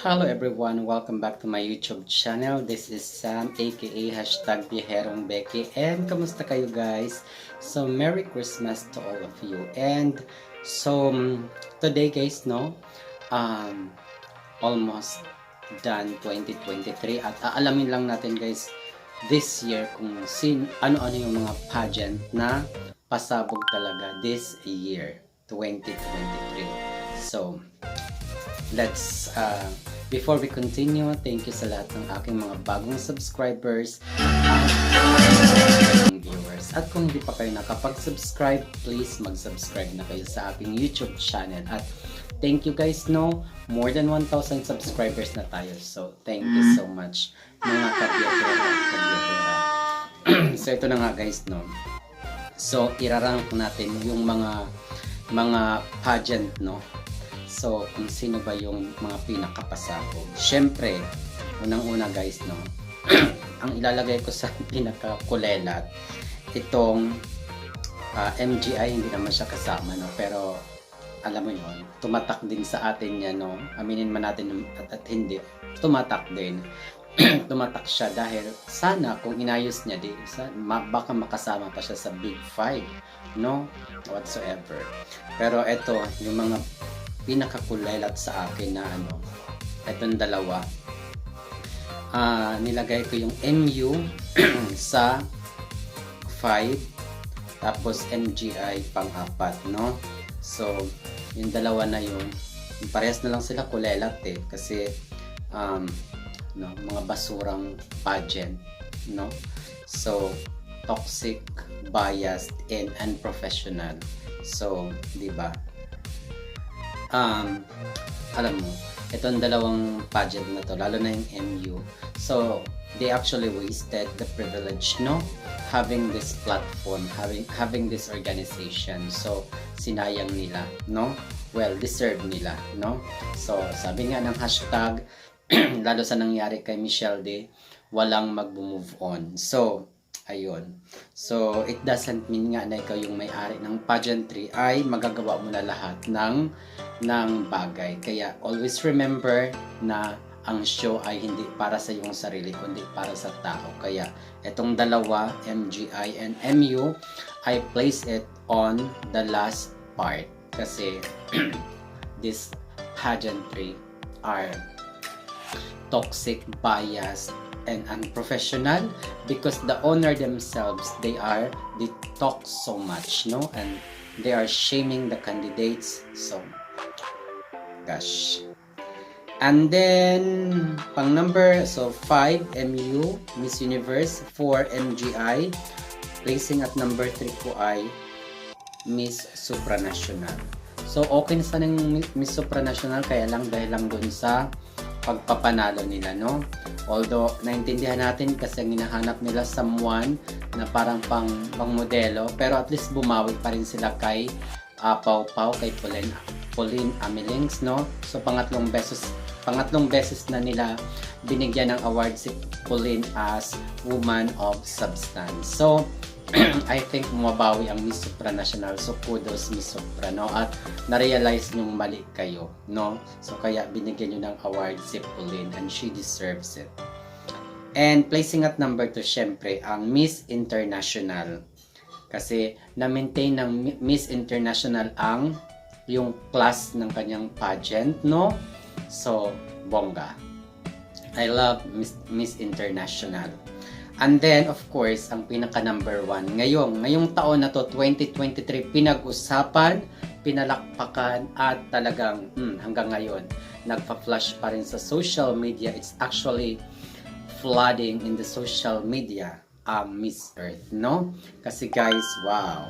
Hello everyone, welcome back to my YouTube channel. This is Sam aka hashtag Biherong Becky, and kamusta kayo guys? So Merry Christmas to all of you. And so today guys, um almost done 2023 at aalamin lang natin guys this year kung ano-ano yung mga pageant na pasabog talaga this year 2023. So let's before we continue, thank you sa lahat ng aking mga bagong subscribers at viewers. At kung hindi pa kayo nakapag-subscribe, please mag-subscribe na kayo sa aking YouTube channel. At thank you guys, more than 1,000 subscribers na tayo. So thank you so much mga kabiyotera at kabiyotera. So ito na nga guys, so irarank natin yung mga pageant, So, kung sino ba yung mga pinakapasabog. Siyempre, unang-una guys, ang ilalagay ko sa pinakakulelat, itong MGI, hindi naman siya kasama, pero alam mo yun, tumatak din sa atin yan, aminin man natin at hindi, tumatak din. Tumatak siya dahil sana kung inayos niya, baka makasama pa siya sa Big Five, whatsoever. Pero ito, yung mga pinakakulelat sa akin na itong dalawa, nilagay ko yung MU sa 5 tapos MGI pang-apat, so yung dalawa na yun, parehas na lang sila kulelat kasi mga basurang pageant, so toxic, biased, and unprofessional. So di ba, alam mo, itong dalawang pageant na to, lalo na yung MU, so they actually wasted the privilege, having this platform, having this organization. So sinayang nila, well, deserve nila, so sabi nga ng hashtag lalo sa nangyari kay Michelle D, walang mag-move on. So ayun. So, it doesn't mean nga na ikaw yung may-ari ng pageantry ay magagawa mo na lahat ng bagay. Kaya, always remember na ang show ay hindi para sa iyong sarili, kundi para sa tao. Kaya, itong dalawa, MGI and MU, I place it on the last part. Kasi, this pageantry are toxic, biased, and unprofessional because the owner themselves, they talk so much, and they are shaming the candidates. So gosh. And then pang number, so 5 MU Miss Universe, 4 MGI, placing at number 3 ko ay Miss Supranational. So okay na sana yung Miss Supranational, kaya lang dahil lang dun sa pagpapanalo nila, although naintindihan natin kasi ang hinahanap nila someone na parang pang modelo, pero at least bumawi pa rin sila kay Pau Pau, kay Pauline Amilings, so pangatlong beses na nila binigyan ng award si Pauline as Woman of Substance. So I think mabawi ang Miss Supranational. So kudos Miss Supra, at na-realize nyong mali kayo, so kaya binigyan nyo ng award si Pauline and she deserves it. And placing at number 2, syempre ang Miss International, kasi na-maintain ng Miss International yung class ng kanyang pageant, so bongga. I love Miss International. And then, of course, ang pinaka number 1, ngayong taon na to, 2023, pinag-usapan, pinalakpakan, at talagang hanggang ngayon, nagpa-flash pa rin sa social media. It's actually flooding in the social media, Miss Earth, Kasi guys, wow,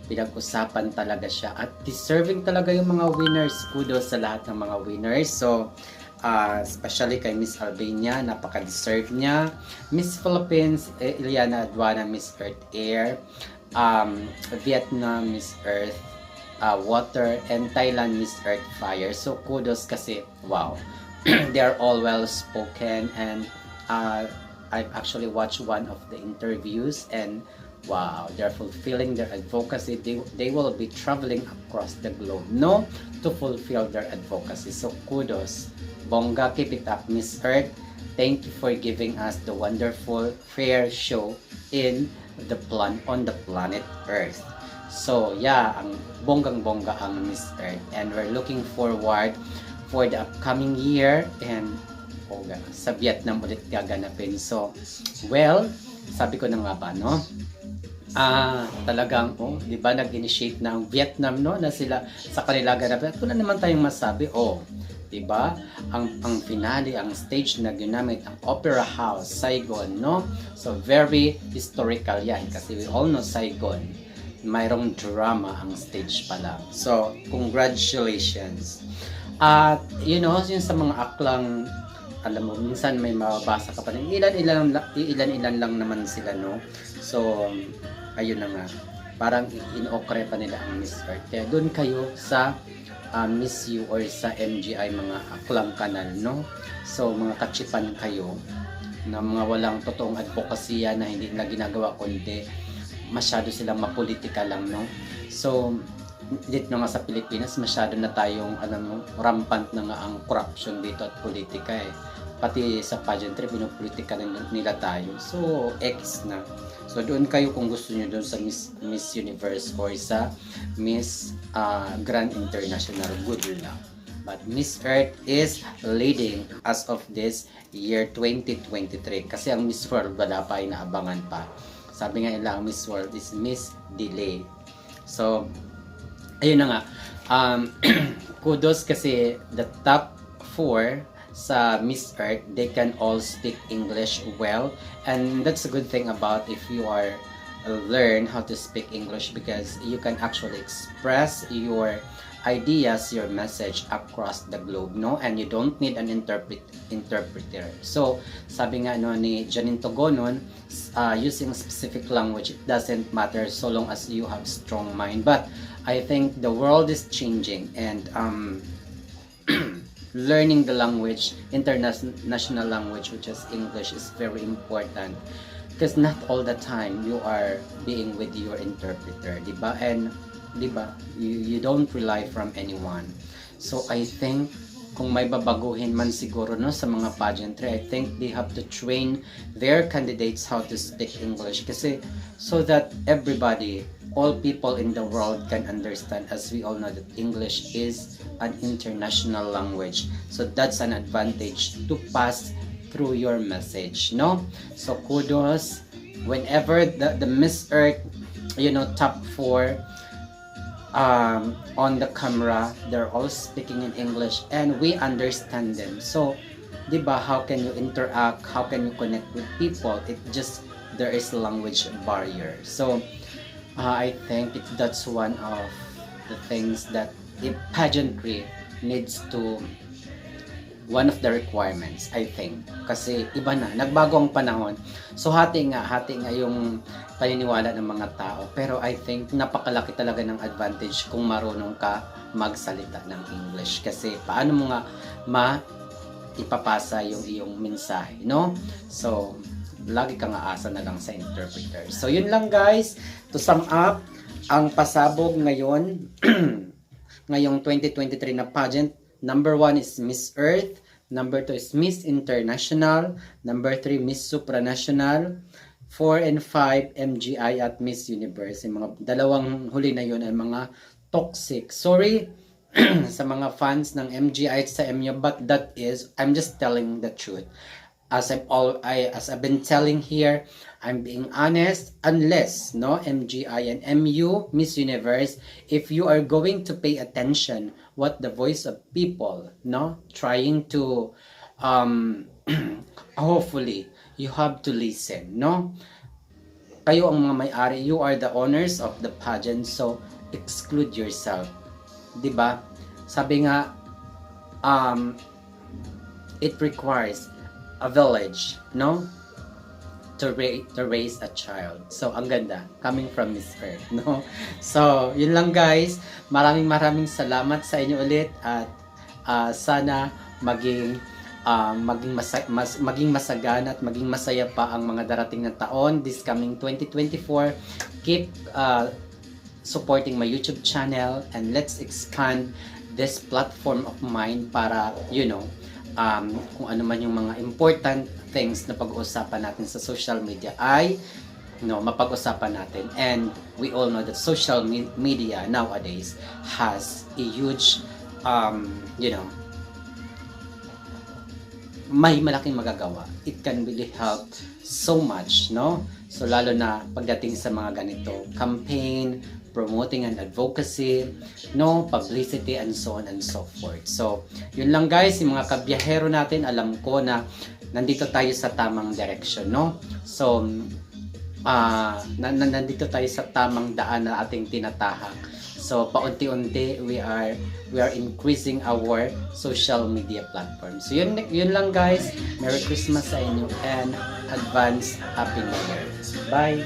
pinag-usapan talaga siya at deserving talaga yung mga winners. Kudos sa lahat ng mga winners. So, especially kay Miss Albania, napaka-deserve niya. Miss Philippines, Eliana Aduana, Miss Earth Air, Vietnam, Miss Earth Water, and Thailand, Miss Earth Fire. So kudos kasi, wow, they are all well spoken, and I've actually watched one of the interviews, and wow, they're fulfilling their advocacy. They will be traveling across the globe, to fulfill their advocacy. So kudos Bongga, keep it up, Miss Earth. Thank you for giving us the wonderful fair show in on the planet Earth. So yeah, ang bonggang-bongga ang Miss Earth, and we're looking forward for the upcoming year, and sa Vietnam ulit gaganapin. So, well, sabi ko na nga ba, no? Talagang, di ba, nag-initiate na ang Vietnam, no? Na sila sa kanila ganapin. At wala naman tayong masabi, di ba? Ang finale, ang stage na ginamit, ang Opera House, Saigon, no? So, very historical yan. Kasi we all know Saigon. Mayroong drama ang stage pa lang. So, congratulations. At, yun sa mga aklang, alam mo, minsan may mababasa ka pa rin. Ilan-ilan lang naman sila, no? So, ayun na nga. Parang in-okre pa nila ang Miss Earth. Kaya doon kayo sa Miss You or sa MGI mga aklang kanal, no? So, mga kachipan kayo na mga walang totoong advokasya na hindi nila ginagawa kundi masyado silang mapolitika lang, no? So, dito nga sa Pilipinas, masyado na tayong rampant na nga ang corruption dito at politika eh. Pati sa pageantry, pinopolitika nila tayo. So, X na. So, doon kayo kung gusto nyo doon sa Miss Universe or sa Miss Grand International. Good luck. But Miss Earth is leading as of this year 2023. Kasi ang Miss World wala pa, inaabangan pa. Sabi nga nila, ang Miss World is Miss Delay. So, ayun na nga. Kudos kasi the top 4 sa Miss Earth, they can all speak English well. And that's a good thing about if you are learn how to speak English, because you can actually express your ideas, your message across the globe, no? And you don't need an interpreter. So, sabi nga ni Janine Togonon, using specific language, it doesn't matter so long as you have strong mind. But I think the world is changing, and learning the language, international language, which is English, is very important. Because not all the time you are being with your interpreter, diba? And diba, you don't rely from anyone. So I think kung may babaguhin man siguro, no, sa mga pageantry, I think they have to train their candidates how to speak English, kasi so that everybody, all people in the world can understand, as we all know that English is an international language. So that's an advantage to pass through your message, no? So kudos whenever the Miss Earth, top 4 on the camera, they're all speaking in English and we understand them. So, diba, how can you interact? How can you connect with people? There is a language barrier. So, I think that's one of the things that if pageantry needs to, one of the requirements, I think. Kasi iba na, nagbago ang panahon. So hati nga yung paniniwala ng mga tao. Pero I think napakalaki talaga ng advantage kung marunong ka magsalita ng English. Kasi paano mo nga ipapasa yung iyong mensahe, no? So, lagi kang aasa na lang sa interpreter. So, yun lang guys. To sum up, ang pasabog ngayon, ngayong 2023 na pageant, number 1 is Miss Earth, number 2 is Miss International, number 3 Miss Supranational, 4 and 5 MGI at Miss Universe. Yung mga dalawang huli na yun ay mga toxic. Sorry sa mga fans ng MGI at sa MU, but I'm just telling the truth. As I've been telling here, I'm being honest. Unless MGI and MU, Miss Universe, if you are going to pay attention what the voice of people, trying to hopefully you have to listen, kayo ang mga may-ari, you are the owners of the pageant, so exclude yourself, diba? Sabi nga, it requires a village, to raise a child. So, ang ganda. Coming from Miss Earth, So, yun lang guys. Maraming salamat sa inyo ulit. At sana maging masagana at maging masaya pa ang mga darating na taon. This coming 2024. Keep supporting my YouTube channel. And let's expand this platform of mine para, kung ano man yung mga important things na pag-uusapan natin sa social media ay mapag-usapan natin. And we all know that social media nowadays has a huge may malaking magagawa. It can really help so much, no? So lalo na pagdating sa mga ganito campaign, promoting and advocacy, publicity and so on and so forth. So yun lang guys, yung mga kabiyahero natin, alam ko na nandito tayo sa tamang direction, no? So nandito tayo sa tamang daan na ating tinatahak. So paunti-unti we are increasing our social media platform. So yun lang guys. Merry Christmas sa inyo and advance Happy New Year. Bye.